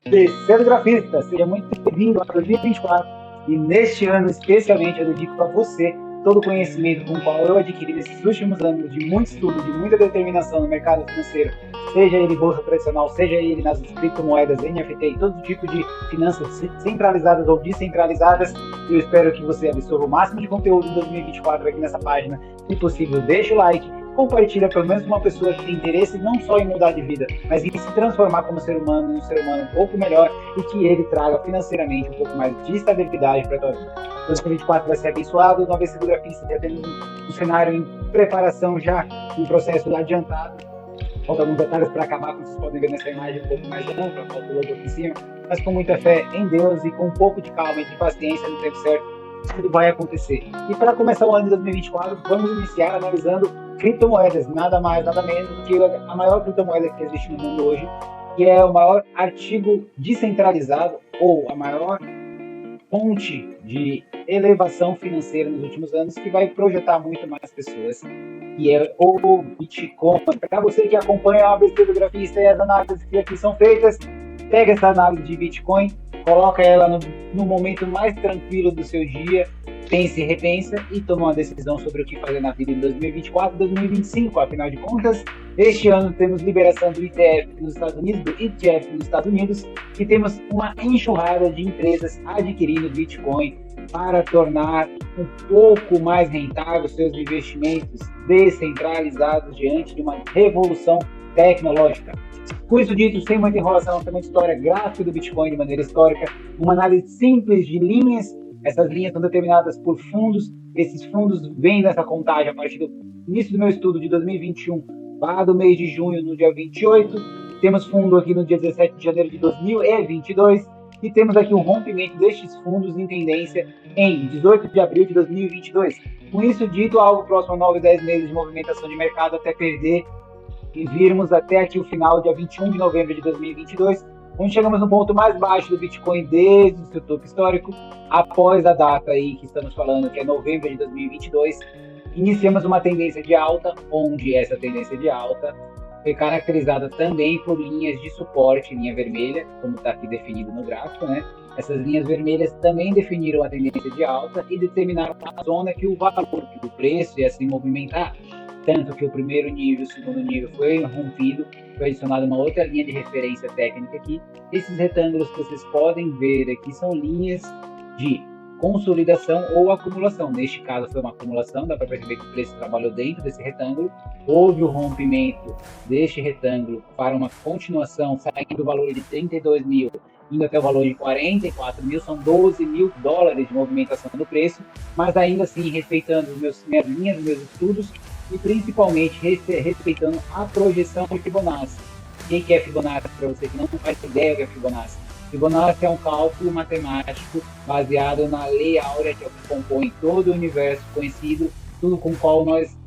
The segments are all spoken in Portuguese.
Terceiro grafista, seja muito bem-vindo a 2024. E neste ano, especialmente, eu dedico a você todo o conhecimento com o qual eu adquiri nesses últimos anos de muito estudo, de muita determinação no mercado financeiro, seja ele bolsa tradicional, seja ele nas criptomoedas, NFT e todo tipo de finanças centralizadas ou descentralizadas. Eu espero que você absorva o máximo de conteúdo em 2024 aqui nessa página. Se possível, deixa o like, compartilha pelo menos com uma pessoa que tem interesse não só em mudar de vida, mas em se transformar como ser humano, um ser humano um pouco melhor e que ele traga financeiramente um pouco mais de estabilidade para a tua vida. 2024 vai ser abençoado, nova grafista já temos um cenário em preparação já, um processo adiantado. Falta alguns detalhes para acabar, como vocês podem ver nessa imagem um pouco mais ampla, falta o logo aqui em cima, mas com muita fé em Deus e com um pouco de calma e de paciência no tempo certo, tudo vai acontecer. E para começar o ano de 2024, vamos iniciar analisando criptomoedas, nada mais, nada menos do que a maior criptomoeda que existe no mundo hoje, que é o maior artigo descentralizado ou a maior fonte de elevação financeira nos últimos anos, que vai projetar muito mais pessoas, que é o Bitcoin. Para você que acompanha a ABC do Grafista e as análises que aqui são feitas, pega essa análise de Bitcoin, coloca ela no momento mais tranquilo do seu dia, pense e repensa e toma uma decisão sobre o que fazer na vida em 2024 e 2025. Afinal de contas, este ano temos liberação do ETF nos Estados Unidos, do ETF nos Estados Unidos, e temos uma enxurrada de empresas adquirindo Bitcoin para tornar um pouco mais rentável seus investimentos descentralizados diante de uma revolução tecnológica. Com isso dito, sem muita enrolação, tem uma história gráfica do Bitcoin de maneira histórica, uma análise simples de linhas. Essas linhas são determinadas por fundos. Esses fundos vêm dessa contagem a partir do início do meu estudo de 2021, lá do mês de junho, no dia 28. Temos fundo aqui no dia 17 de janeiro de 2022. E temos aqui um rompimento destes fundos em tendência em 18 de abril de 2022. Com isso dito, algo próximo a 9, 10 meses de movimentação de mercado até perder e virmos até aqui o final, dia 21 de novembro de 2022, onde chegamos no ponto mais baixo do Bitcoin desde o seu topo histórico, após a data aí que estamos falando, que é novembro de 2022, iniciamos uma tendência de alta, onde essa tendência de alta foi caracterizada também por linhas de suporte, linha vermelha, como está aqui definido no gráfico, né? Essas linhas vermelhas também definiram a tendência de alta e determinaram a zona que o valor, que o preço ia se movimentar. Tanto que o primeiro nível, o segundo nível foi rompido, foi adicionada uma outra linha de referência técnica aqui. Esses retângulos que vocês podem ver aqui são linhas de consolidação ou acumulação. Neste caso foi uma acumulação, dá para perceber que o preço trabalhou dentro desse retângulo. Houve o rompimento deste retângulo para uma continuação, saindo do valor de 32 mil, indo até o valor de 44 mil, são 12 mil dólares de movimentação no preço, mas ainda assim respeitando minhas linhas, meus estudos, e principalmente respeitando a projeção de Fibonacci. O que é Fibonacci, para você que não faz ideia do que é Fibonacci? Fibonacci é um cálculo matemático baseado na lei áurea, que é o que compõe todo o universo conhecido, tudo com o qual nós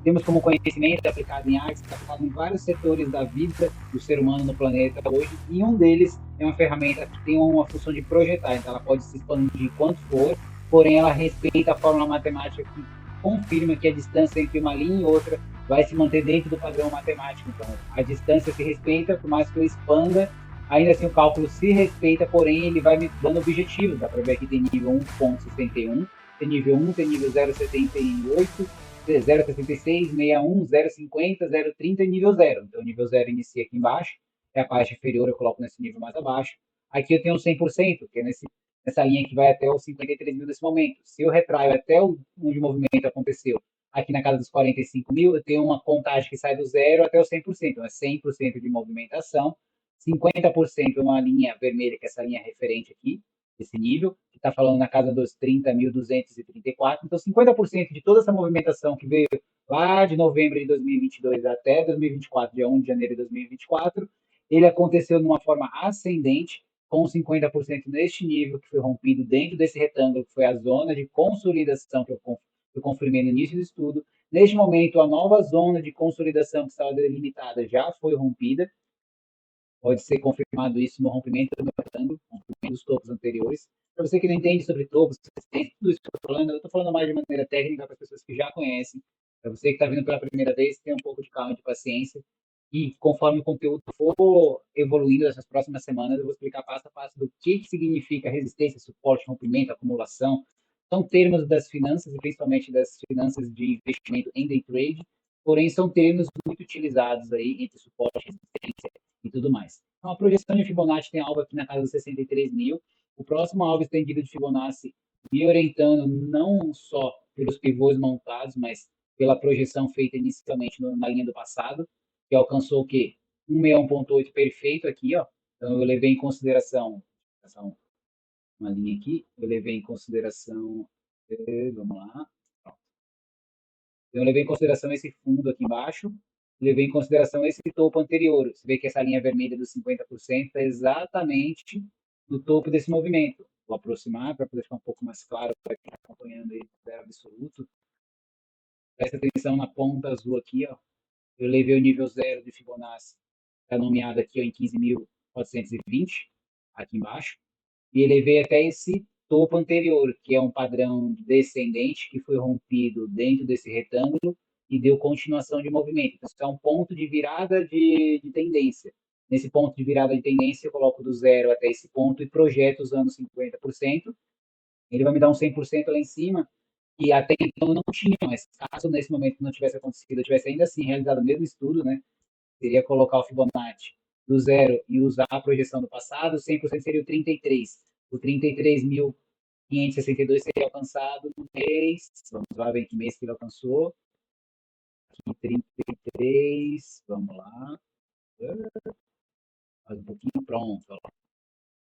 temos como conhecimento aplicado em artes, aplicado em vários setores da vida do ser humano no planeta hoje, e um deles é uma ferramenta que tem uma função de projetar, então ela pode se expandir quanto for, porém ela respeita a fórmula matemática que confirma que a distância entre uma linha e outra vai se manter dentro do padrão matemático. Então, a distância se respeita, por mais que eu expanda, ainda assim o cálculo se respeita, porém ele vai me dando objetivos. Dá para ver que tem nível 1.61, tem nível 1, tem nível 0.78, 0,66, 61, 0,50, 0,30 e nível 0. Então, o nível 0 inicia aqui embaixo, é a parte inferior, eu coloco nesse nível mais abaixo. Aqui eu tenho 100%, que é nessa linha que vai até os 53 mil nesse momento. Se eu retraio até onde o movimento aconteceu, aqui na casa dos 45 mil, eu tenho uma contagem que sai do 0 até os 100%. Então, é 100% de movimentação, 50% uma linha vermelha, que é essa linha referente aqui, esse nível, que está falando na casa dos 30.234. Então, 50% de toda essa movimentação que veio lá de novembro de 2022 até 2024, dia 1 de janeiro de 2024, ele aconteceu de uma forma ascendente, com 50% neste nível, que foi rompido dentro desse retângulo, que foi a zona de consolidação que eu confirmei no início do estudo. Neste momento, a nova zona de consolidação que estava delimitada já foi rompida. Pode ser confirmado isso no rompimento do retângulo, rompimento dos topos anteriores. Para você que não entende sobre topos, tudo isso que eu estou falando mais de maneira técnica para as pessoas que já conhecem. Para você que está vindo pela primeira vez, tenha um pouco de calma e de paciência. E conforme o conteúdo for evoluindo nessas próximas semanas, eu vou explicar passo a passo do que significa resistência, suporte, rompimento, acumulação. São termos das finanças, e principalmente das finanças de investimento em day trade, porém são termos muito utilizados aí entre suporte, resistência e tudo mais. Então, a projeção de Fibonacci tem algo aqui na casa dos 63 mil. O próximo alvo estendido de Fibonacci me orientando não só pelos pivôs montados, mas pela projeção feita inicialmente na linha do passado, que alcançou o quê? 161.8 perfeito aqui, ó. Então eu levei em consideração uma linha aqui, eu levei em consideração, vamos lá. Então, eu levei em consideração esse fundo aqui embaixo, levei em consideração esse topo anterior. Você vê que essa linha vermelha dos 50% está exatamente no topo desse movimento. Vou aproximar para poder ficar um pouco mais claro para quem está acompanhando aí, zero absoluto. Presta atenção na ponta azul aqui, ó. Eu levei o nível zero de Fibonacci, está nomeado aqui ó, em 15.420, aqui embaixo, e elevei até esse topo anterior, que é um padrão descendente que foi rompido dentro desse retângulo e deu continuação de movimento. Então, isso é um ponto de virada de tendência. Nesse ponto de virada de tendência, eu coloco do zero até esse ponto e projeto usando 50%. Ele vai me dar um 100% lá em cima, e até então não tinha, mas caso nesse momento não tivesse acontecido, eu tivesse ainda assim realizado o mesmo estudo, né? Seria colocar o Fibonacci do zero e usar a projeção do passado, 100% seria o 33. O 33.562 seria alcançado no mês, vamos lá ver que mês que ele alcançou. Aqui, 33, vamos lá. Mais um pouquinho, pronto.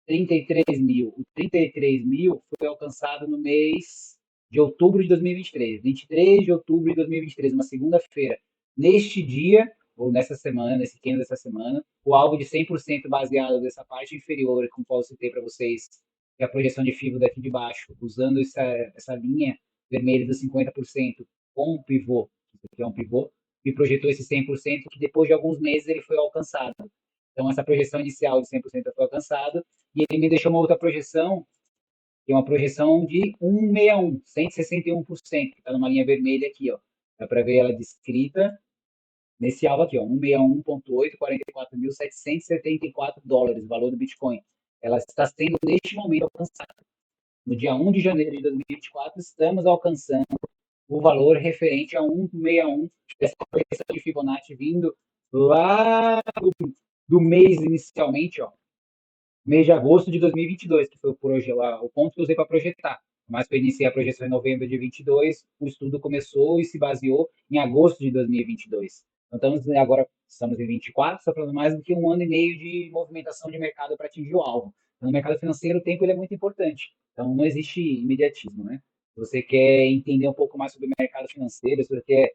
33 mil. O 33 mil foi alcançado no mês de outubro de 2023. 23 de outubro de 2023, uma segunda-feira. Neste dia, ou nessa semana, nesse quinto dessa semana, o alvo de 100% baseado nessa parte inferior, como eu citei para vocês, que é a projeção de FIBO daqui de baixo, usando essa linha vermelha dos 50% com um pivô, que é um pivô, e projetou esse 100% que depois de alguns meses ele foi alcançado. Então, essa projeção inicial de 100% foi alcançada, e ele me deixou uma outra projeção, que é uma projeção de 161, 161%, que está numa linha vermelha aqui, ó. Dá para ver ela descrita nesse alvo aqui, ó, 161.8, 44.774 dólares, o valor do Bitcoin. Ela está sendo, neste momento, alcançada. No dia 1 de janeiro de 2024, estamos alcançando o valor referente a 161 dessa projeção de Fibonacci vindo lá do mês inicialmente, ó, mês de agosto de 2022, que foi o ponto que eu usei para projetar. Mas para iniciar a projeção em novembro de 22, o estudo começou e se baseou em agosto de 2022. Então, agora estamos em 24, está falando mais do que um ano e meio de movimentação de mercado para atingir o alvo. No mercado financeiro, o tempo ele é muito importante. Então, não existe imediatismo, né? Se você quer entender um pouco mais sobre o mercado financeiro, se você quer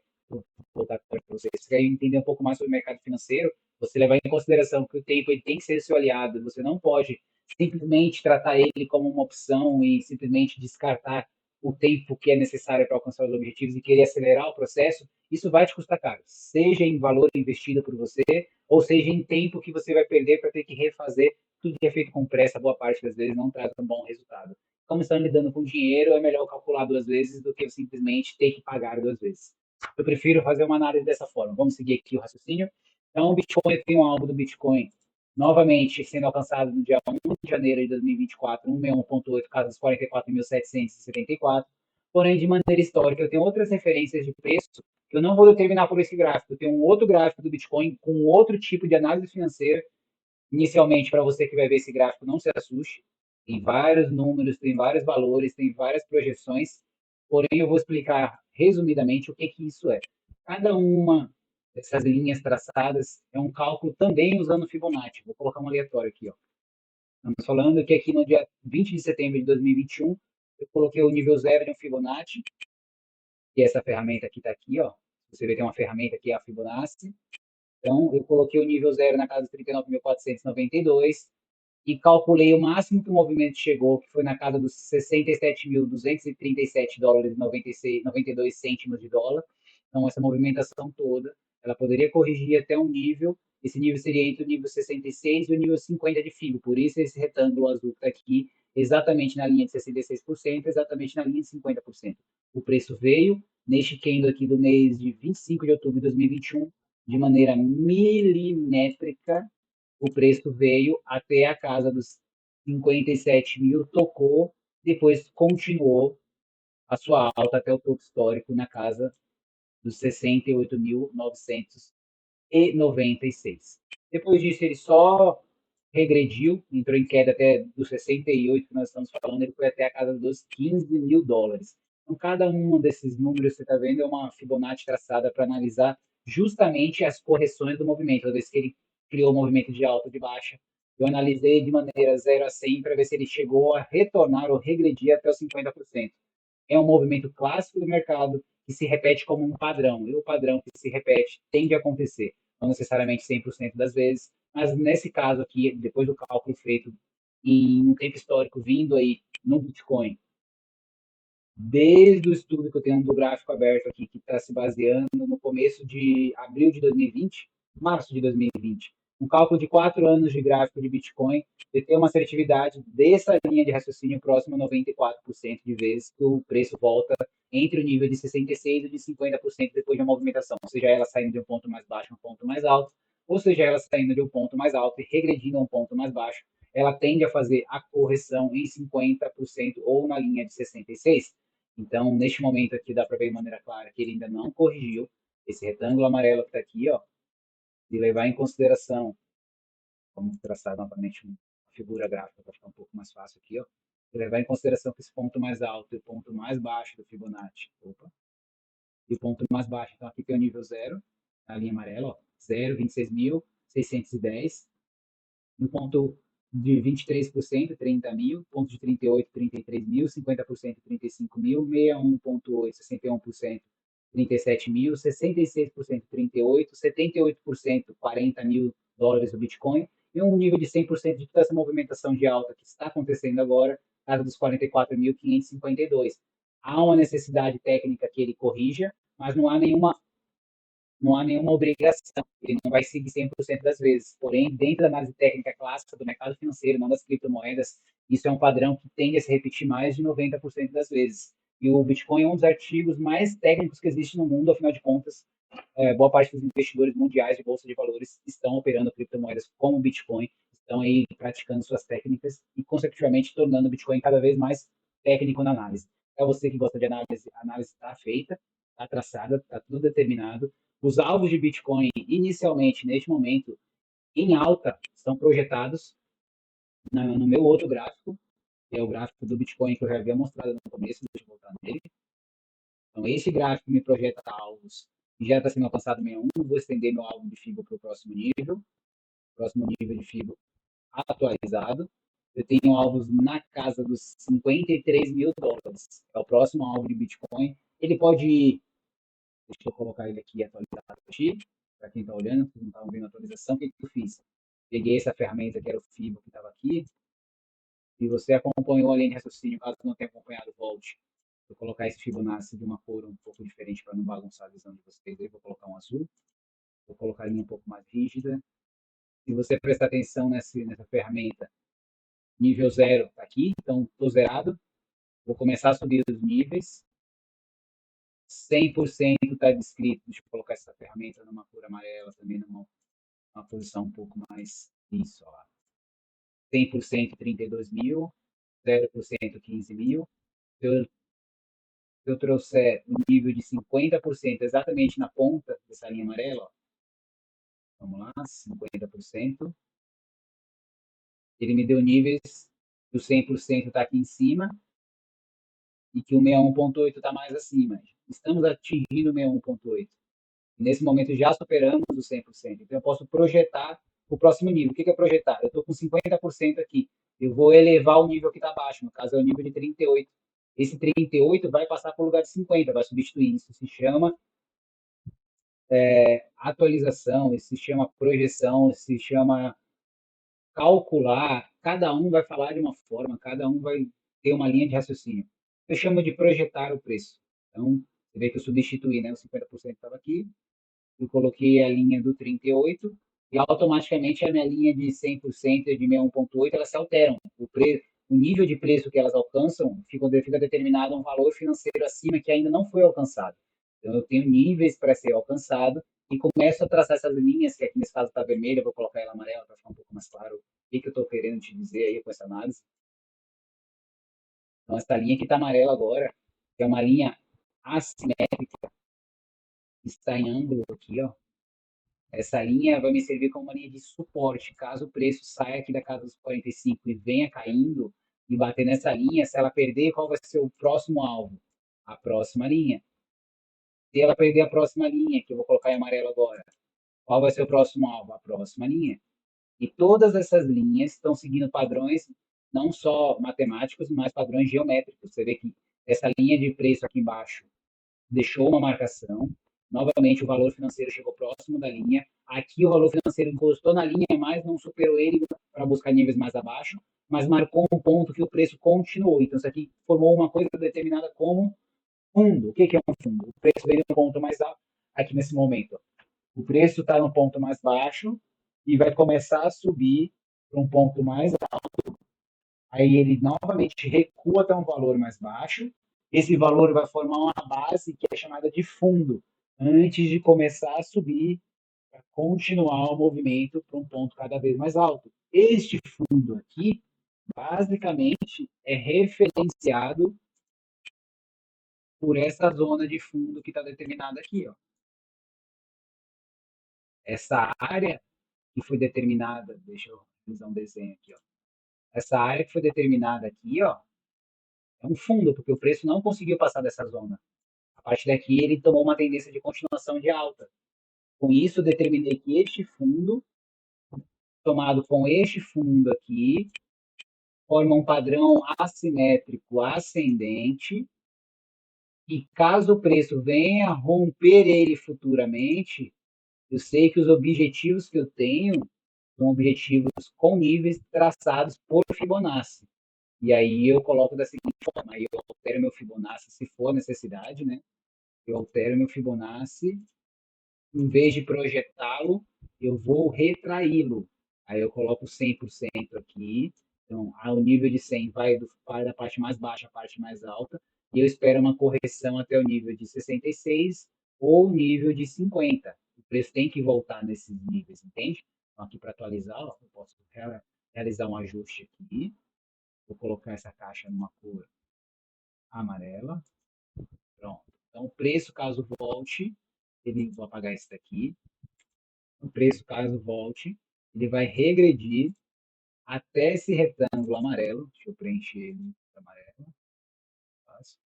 voltar para você, se você quer entender um pouco mais sobre o mercado financeiro, você levar em consideração que o tempo ele tem que ser seu aliado, você não pode simplesmente tratar ele como uma opção e simplesmente descartar o tempo que é necessário para alcançar os objetivos e querer acelerar o processo, isso vai te custar caro, seja em valor investido por você, ou seja em tempo que você vai perder para ter que refazer tudo que é feito com pressa, boa parte das vezes não traz um bom resultado. Como estão lidando com dinheiro, é melhor calcular duas vezes do que simplesmente ter que pagar duas vezes. Eu prefiro fazer uma análise dessa forma. Vamos seguir aqui o raciocínio. Então, o Bitcoin tem um alvo do Bitcoin novamente sendo alcançado no dia 1 de janeiro de 2024, 161.8, casa dos 44.774. Porém, de maneira histórica, eu tenho outras referências de preço que eu não vou determinar por esse gráfico. Eu tenho um outro gráfico do Bitcoin com outro tipo de análise financeira. Inicialmente, para você que vai ver esse gráfico, não se assuste. Tem vários números, tem vários valores, tem várias projeções. Porém, eu vou explicar resumidamente o que, que isso é. Cada uma dessas linhas traçadas é um cálculo também usando Fibonacci. Vou colocar um aleatório aqui. Ó. Estamos falando que aqui no dia 20 de setembro de 2021, eu coloquei o nível zero de um Fibonacci, que essa ferramenta aqui está aqui. Ó. Você vê que tem uma ferramenta aqui, a Fibonacci. Então, eu coloquei o nível zero na casa dos 39.492 e calculei o máximo que o movimento chegou, que foi na casa dos 67.237 dólares e 92 cêntimos de dólar. Então, essa movimentação toda, ela poderia corrigir até um nível, esse nível seria entre o nível 66 e o nível 50 de FIBO, por isso esse retângulo azul que está aqui, exatamente na linha de 66%, exatamente na linha de 50%. O preço veio, neste candle aqui do mês de 25 de outubro de 2021, de maneira milimétrica, o preço veio até a casa dos 57 mil, tocou, depois continuou a sua alta até o topo histórico na casa dos 68.996. Depois disso, ele só regrediu, entrou em queda até dos 68 que nós estamos falando, ele foi até a casa dos 15 mil dólares. Então, cada um desses números que você está vendo é uma Fibonacci traçada para analisar justamente as correções do movimento. Toda vez que ele criou o movimento de alta ou de baixa, eu analisei de maneira 0 a 100 para ver se ele chegou a retornar ou regredir até os 50%. É um movimento clássico do mercado que se repete como um padrão. E o padrão que se repete tende a acontecer, não necessariamente 100% das vezes, mas nesse caso aqui, depois do cálculo feito em um tempo histórico vindo aí no Bitcoin, desde o estudo que eu tenho do gráfico aberto aqui, que está se baseando no começo de abril de 2020, março de 2020, um cálculo de 4 anos de gráfico de Bitcoin, de ter uma assertividade dessa linha de raciocínio próximo a 94% de vezes que o preço volta entre o nível de 66% e de 50% depois de uma movimentação, seja ela saindo de um ponto mais baixo a um ponto mais alto, ou seja ela saindo de um ponto mais alto e regredindo a um ponto mais baixo, ela tende a fazer a correção em 50% ou na linha de 66%. Então, neste momento aqui, dá para ver de maneira clara que ele ainda não corrigiu esse retângulo amarelo que está aqui, ó, de levar em consideração, vamos traçar novamente uma figura gráfica para ficar um pouco mais fácil aqui, ó, de levar em consideração que esse ponto mais alto e o ponto mais baixo do Fibonacci, e o ponto mais baixo, então aqui tem o nível zero, a linha amarela, ó, 0, 26.610, no ponto de 23%, 30 mil, ponto de 38, 33 mil, 50%, 35 mil, 61,8, 61%, 37 mil, 66%, 38, 78%, 40 mil dólares do Bitcoin, e um nível de 100% de toda essa movimentação de alta que está acontecendo agora, casa dos 44.552. Há uma necessidade técnica que ele corrija, mas não há nenhuma obrigação, ele não vai seguir 100% das vezes. Porém, dentro da análise técnica clássica do mercado financeiro, não das criptomoedas, isso é um padrão que tende a se repetir mais de 90% das vezes. E o Bitcoin é um dos artigos mais técnicos que existe no mundo, afinal de contas, boa parte dos investidores mundiais de bolsa de valores estão operando criptomoedas como o Bitcoin, estão aí praticando suas técnicas e, consecutivamente, tornando o Bitcoin cada vez mais técnico na análise. É você que gosta de análise, a análise está feita, está traçada, está tudo determinado. Os alvos de Bitcoin, inicialmente, neste momento, em alta, estão projetados no meu outro gráfico, que é o gráfico do Bitcoin que eu já havia mostrado no começo, deixa eu voltar nele. Então, esse gráfico me projeta alvos que já está sendo alcançado 61, vou estender meu alvo de FIBO para o próximo nível de FIBO atualizado. Eu tenho alvos na casa dos 53 mil dólares. É o próximo alvo de Bitcoin. Ele pode ir, deixa eu colocar ele aqui atualizado para quem está olhando, que não está vendo a atualização, o que eu fiz? Peguei essa ferramenta que era o FIBO que estava aqui, e você acompanhou a linha de raciocínio, caso não tenha acompanhado, volte. Vou colocar esse Fibonacci de uma cor um pouco diferente para não bagunçar a visão de vocês. Aí vou colocar um azul, vou colocar a linha um pouco mais rígida. Se você prestar atenção nessa ferramenta, nível zero está aqui, então estou zerado. Vou começar a subir os níveis. 100% está descrito. Deixa eu colocar essa ferramenta numa cor amarela também, numa posição um pouco mais. Isso, ó. 100% 32 mil, 0% 15 mil. Se eu trouxer o nível de 50% exatamente na ponta dessa linha amarela, ó, vamos lá, 50%. Ele me deu níveis que o 100% está aqui em cima e que o 61,8 está mais acima. Estamos atingindo o 61,8. Nesse momento já superamos os 100%. Então eu posso projetar o próximo nível. O que é projetar? Eu estou com 50% aqui. Eu vou elevar o nível que está abaixo. No caso é o nível de 38. Esse 38 vai passar para o lugar de 50, vai substituir. Isso se chama atualização, isso se chama projeção, isso se chama calcular. Cada um vai falar de uma forma, cada um vai ter uma linha de raciocínio. Eu chamo de projetar o preço. Então, você vê que eu substituí, né? O 50% estava aqui, eu coloquei a linha do 38 e automaticamente a minha linha de 100% e de 61,8 elas se alteram. O nível de preço que elas alcançam fica determinado a um valor financeiro acima que ainda não foi alcançado. Então, eu tenho níveis para ser alcançado e começo a traçar essas linhas, que aqui nesse caso está vermelha, eu vou colocar ela amarela para ficar um pouco mais claro o que eu estou querendo te dizer aí com essa análise. Então, essa linha que está amarela agora, que é uma linha assimétrica, está em ângulo aqui, ó. Essa linha vai me servir como uma linha de suporte. Caso o preço saia aqui da casa dos 45 e venha caindo e bater nessa linha, se ela perder, qual vai ser o próximo alvo? A próxima linha. Se ela perder a próxima linha, que eu vou colocar em amarelo agora, qual vai ser o próximo alvo? A próxima linha. E todas essas linhas estão seguindo padrões não só matemáticos, mas padrões geométricos. Você vê que essa linha de preço aqui embaixo deixou uma marcação. Novamente, o valor financeiro chegou próximo da linha. Aqui, o valor financeiro encostou na linha, mas não superou ele para buscar níveis mais abaixo, mas marcou um ponto que o preço continuou. Então, isso aqui formou uma coisa determinada como fundo. O que é um fundo? O preço veio no ponto mais alto aqui nesse momento. O preço está no ponto mais baixo e vai começar a subir para um ponto mais alto. Aí ele novamente recua até um valor mais baixo. Esse valor vai formar uma base que é chamada de fundo, antes de começar a subir, para continuar o movimento para um ponto cada vez mais alto. Este fundo aqui, basicamente, é referenciado por essa zona de fundo que está determinada aqui. Ó. Essa área que foi determinada, deixa eu fazer um desenho aqui. Ó. Essa área que foi determinada aqui, ó, é um fundo, porque o preço não conseguiu passar dessa zona. A partir daqui, ele tomou uma tendência de continuação de alta. Com isso, determinei que este fundo, tomado com este fundo aqui, forma um padrão assimétrico ascendente, e caso o preço venha romper ele futuramente, eu sei que os objetivos que eu tenho são objetivos com níveis traçados por Fibonacci. E aí eu coloco da seguinte forma, aí eu altero meu Fibonacci se for necessidade, né? Eu altero meu Fibonacci, em vez de projetá-lo, eu vou retraí-lo. Aí eu coloco 100% aqui. Então, o nível de 100 vai da parte mais baixa à parte mais alta. E eu espero uma correção até o nível de 66 ou nível de 50. O preço tem que voltar nesses níveis, entende? Então, aqui para atualizar, ó, eu posso realizar um ajuste aqui. Vou colocar essa caixa numa cor amarela. Pronto. Então, o preço, caso volte, vou apagar esse daqui. O preço, caso volte, ele vai regredir até esse retângulo amarelo. Deixa eu preencher ele de amarelo. Fácil.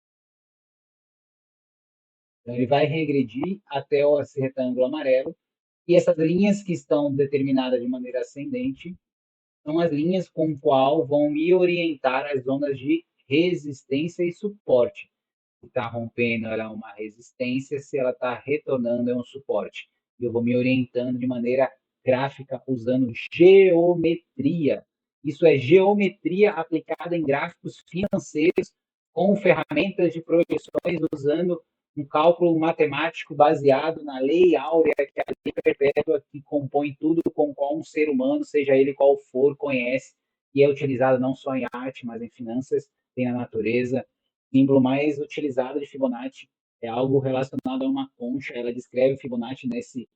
Então, ele vai regredir até esse retângulo amarelo. E essas linhas que estão determinadas de maneira ascendente são as linhas com qual vão me orientar as zonas de resistência e suporte. Se está rompendo, ela é uma resistência, se ela está retornando, é um suporte. Eu vou me orientando de maneira gráfica usando geometria. Isso é geometria aplicada em gráficos financeiros com ferramentas de projeções usando um cálculo matemático baseado na lei áurea, que é a lei perpétua que compõe tudo com qual um ser humano, seja ele qual for, conhece, e é utilizado não só em arte, mas em finanças, tem na natureza. O símbolo mais utilizado de Fibonacci é algo relacionado a uma concha. Ela descreve Fibonacci nesse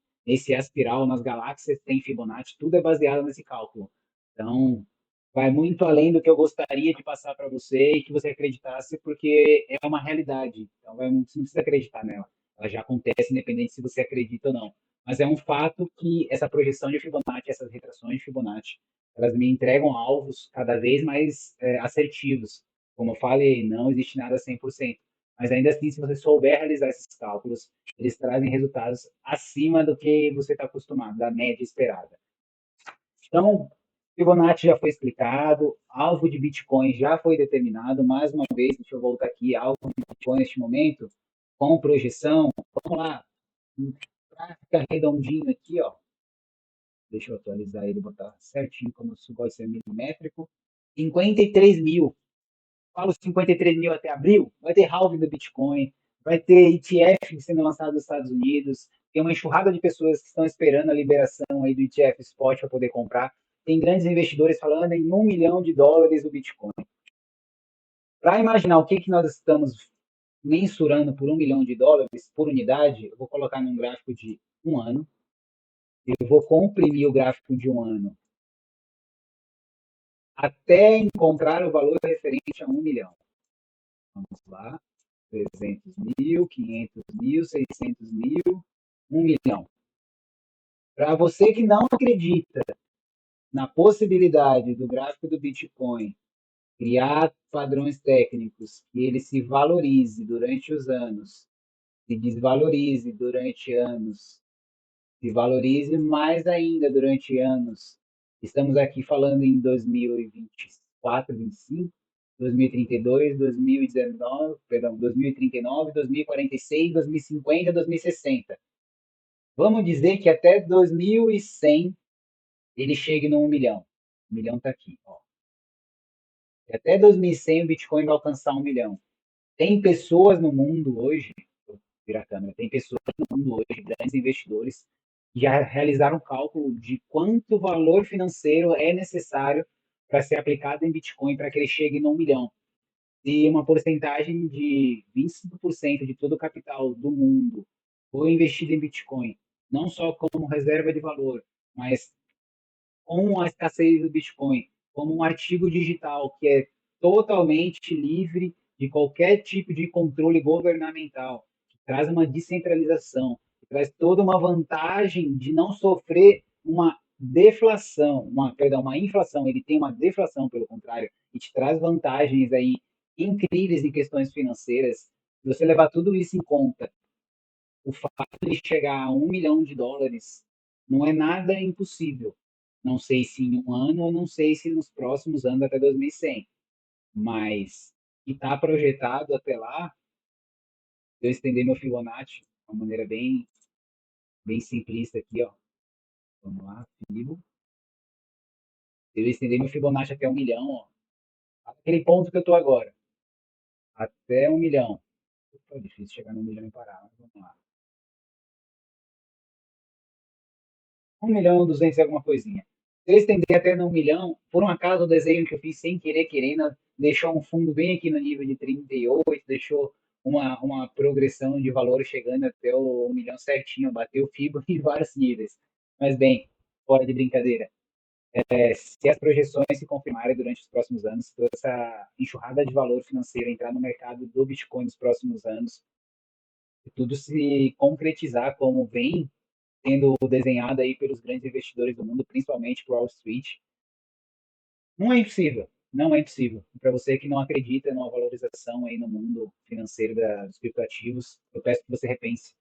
espiral, nas galáxias tem Fibonacci. Tudo é baseado nesse cálculo. Então, vai muito além do que eu gostaria de passar para você e que você acreditasse, porque é uma realidade. Então, você não precisa acreditar nela. Ela já acontece, independente se você acredita ou não. Mas é um fato que essa projeção de Fibonacci, essas retrações de Fibonacci, elas me entregam alvos cada vez mais assertivos. Como eu falei, não existe nada 100%. Mas ainda assim, se você souber realizar esses cálculos, eles trazem resultados acima do que você está acostumado, da média esperada. Então, Fibonacci já foi explicado, alvo de Bitcoin já foi determinado. Mais uma vez, deixa eu voltar aqui, alvo de Bitcoin neste momento, com projeção. Vamos lá, para ficar redondinho aqui, ó. Deixa eu atualizar ele, botar certinho como se gosta de ser milimétrico. 53 mil. Falo 53 mil até abril, vai ter halving do Bitcoin, vai ter ETF sendo lançado nos Estados Unidos, tem uma enxurrada de pessoas que estão esperando a liberação aí do ETF Spot para poder comprar. Tem grandes investidores falando em $1 milhão do Bitcoin. Para imaginar o que nós estamos mensurando por $1 milhão por unidade, eu vou colocar num gráfico de um ano, eu vou comprimir o gráfico de um ano até encontrar o valor referente a 1 milhão. Vamos lá, 300 mil, 500 mil, 600 mil, 1 milhão. Para você que não acredita na possibilidade do gráfico do Bitcoin criar padrões técnicos que ele se valorize durante os anos, se desvalorize durante anos, se valorize mais ainda durante anos. Estamos aqui falando em 2024, 25, 2032, 2019, perdão, 2039, 2046, 2050, 2060. Vamos dizer que até 2100 ele chegue no 1 milhão. 1 milhão está aqui. Ó. Até 2100 o Bitcoin vai alcançar 1 milhão. Tem pessoas no mundo hoje, vou virar a câmera, tem pessoas no mundo hoje, grandes investidores, que já realizaram um cálculo de quanto valor financeiro é necessário para ser aplicado em Bitcoin para que ele chegue no 1 milhão. Se uma porcentagem de 25% de todo o capital do mundo for investido em Bitcoin, não só como reserva de valor, mas com a escassez do Bitcoin, como um artigo digital que é totalmente livre de qualquer tipo de controle governamental, que traz uma descentralização, que traz toda uma vantagem de não sofrer uma deflação, uma inflação, ele tem uma deflação, pelo contrário, e te traz vantagens aí incríveis em questões financeiras. Se você levar tudo isso em conta, o fato de chegar a $1 milhão não é nada impossível. Não sei se em um ano ou não sei se nos próximos anos até 2100. Mas que está projetado até lá, se eu estender meu Fibonacci de uma maneira bem simplista aqui, ó. Vamos lá, Fibo. Se eu estender meu Fibonacci até 1 milhão, ó. Aquele ponto que eu estou agora. Até 1 milhão. É difícil chegar no 1 milhão e parar, mas vamos lá. 1 milhão 200 e alguma coisinha. Se eu estender até no 1 milhão, por um acaso o desenho que eu fiz sem querer, querendo, deixou um fundo bem aqui no nível de 38, deixou uma progressão de valor chegando até o 1 milhão certinho, bateu o FIBO em vários níveis. Mas bem, fora de brincadeira. Se as projeções se confirmarem durante os próximos anos, toda essa enxurrada de valor financeiro entrar no mercado do Bitcoin nos próximos anos, e tudo se concretizar como vem sendo desenhada aí pelos grandes investidores do mundo, principalmente por Wall Street, não é impossível. Não é impossível. Para você que não acredita numa valorização aí no mundo financeiro dos criptoativos, eu peço que você repense,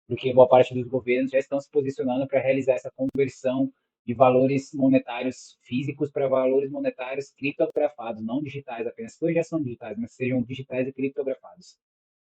porque boa parte dos governos já estão se posicionando para realizar essa conversão de valores monetários físicos para valores monetários criptografados, não digitais apenas. Hoje já são digitais, mas sejam digitais e criptografados,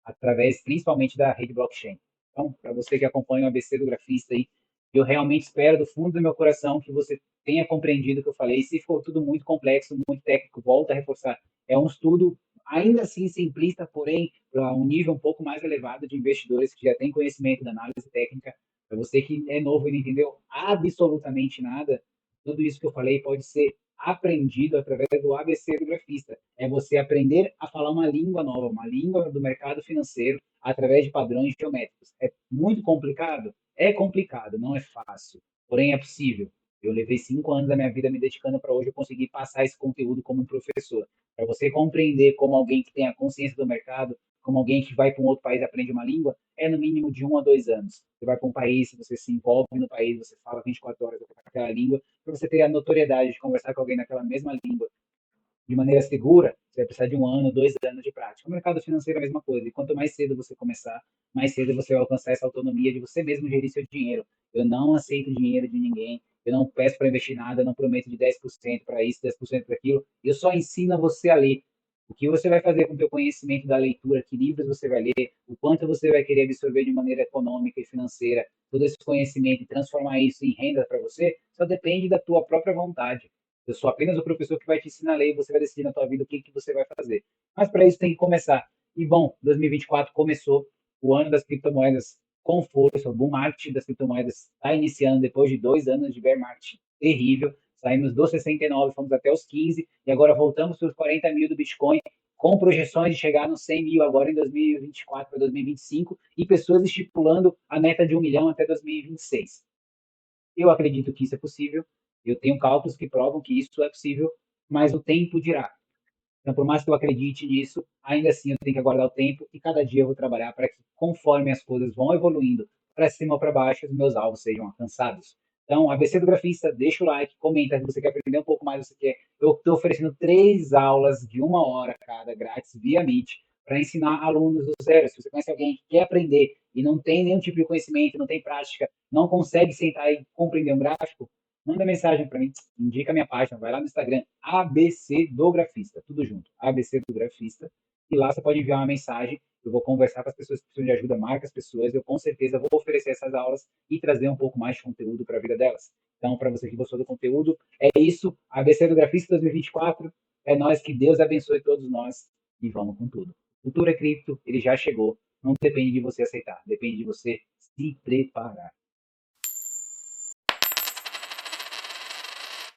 através principalmente da rede blockchain. Então, para você que acompanha o ABC do Grafista aí, eu realmente espero do fundo do meu coração que você tenha compreendido o que eu falei. Se for tudo muito complexo, muito técnico, volta a reforçar. É um estudo ainda assim simplista, porém para um nível um pouco mais elevado de investidores que já têm conhecimento da análise técnica. Para você que é novo e não entendeu absolutamente nada, tudo isso que eu falei pode ser aprendido através do ABC do grafista. É você aprender a falar uma língua nova, uma língua do mercado financeiro, através de padrões geométricos. É muito complicado? É complicado, não é fácil. Porém, é possível. Eu levei 5 anos da minha vida me dedicando para hoje eu conseguir passar esse conteúdo como um professor. Para você compreender como alguém que tem a consciência do mercado, como alguém que vai para um outro país e aprende uma língua, é no mínimo de 1 a 2 anos. Você vai para um país, você se envolve no país, você fala 24 horas aquela língua, para você ter a notoriedade de conversar com alguém naquela mesma língua de maneira segura, você vai precisar de 1 ano, 2 anos de prática. O mercado financeiro é a mesma coisa. E quanto mais cedo você começar, mais cedo você vai alcançar essa autonomia de você mesmo gerir seu dinheiro. Eu não aceito dinheiro de ninguém. Eu não peço para investir nada, eu não prometo de 10% para isso, 10% para aquilo. Eu só ensino a você a ler. O que você vai fazer com o seu conhecimento da leitura, que livros você vai ler, o quanto você vai querer absorver de maneira econômica e financeira todo esse conhecimento e transformar isso em renda para você, só depende da tua própria vontade. Eu sou apenas o professor que vai te ensinar a ler e você vai decidir na tua vida o que você vai fazer. Mas para isso tem que começar. E bom, 2024 começou, o ano das criptomoedas com força, o bull market das criptomoedas está iniciando depois de 2 anos de bear market terrível. Saímos dos 69, fomos até os 15 e agora voltamos para os 40 mil do Bitcoin. com projeções de chegar nos 100 mil agora em 2024 para 2025 e pessoas estipulando a meta de 1 milhão até 2026. Eu acredito que isso é possível, eu tenho cálculos que provam que isso é possível, mas o tempo dirá. Então, por mais que eu acredite nisso, ainda assim eu tenho que aguardar o tempo e cada dia eu vou trabalhar para que, conforme as coisas vão evoluindo para cima ou para baixo, os meus alvos sejam alcançados. Então, ABC do Grafista, deixa o like, comenta se você quer aprender um pouco mais, você quer. Eu estou oferecendo 3 aulas de 1 hora cada, grátis, via Meet, para ensinar alunos do zero. Se você conhece alguém que quer aprender e não tem nenhum tipo de conhecimento, não tem prática, não consegue sentar e compreender um gráfico, manda mensagem para mim, indica a minha página, vai lá no Instagram, ABC do Grafista, tudo junto, ABC do Grafista, e lá você pode enviar uma mensagem, eu vou conversar com as pessoas que precisam de ajuda, marca as pessoas, eu com certeza vou oferecer essas aulas e trazer um pouco mais de conteúdo para a vida delas. Então, para você que gostou do conteúdo, é isso, ABC do Grafista 2024, é nós, que Deus abençoe todos nós e vamos com tudo. Cultura Cripto, ele já chegou, não depende de você aceitar, depende de você se preparar.